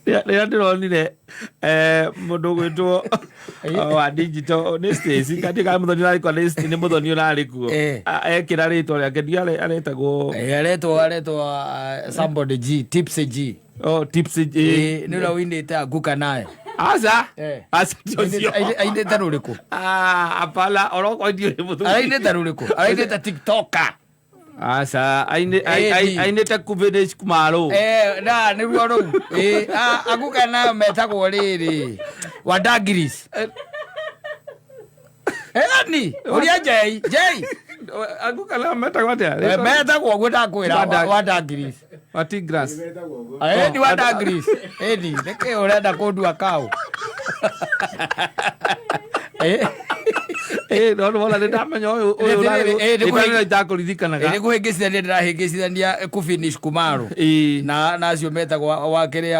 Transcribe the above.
Rĩrĩa ndĩronire mũndũ gwĩtwo wa digital nĩ Stacy kandi kana mũthoni ũrarĩ kwa nĩ mũthoni ũrarĩ kuo ekĩra rĩtwa rĩake aretagwo somebody G Tipsy G. Tipsy G nĩ ũrĩa wĩinĩte Anguka naye aca ainĩte rũrĩkũ apana oroko ndiũrĩ mũthuri ainĩte rũrĩkũ ainĩte TikToker aca ainĩte Kuvinesh Kumaro na nĩruo rũu Anguka nayo metagwo rĩrĩ Wadagiris ni ũria Jay Anguka nayo metagwo atĩa metagwo ũguo ndakwĩra Wadagiris Watigras ni Wadagiris ni nĩkĩ ũrenda kũndua kaũ no wala ndamenya ũyũ ũrarĩ ndakũririkanaga nĩ kũhĩngĩcithania ndĩrahĩngĩcithania Kuvinesh Kumaro na acio metagwo wa kĩrĩa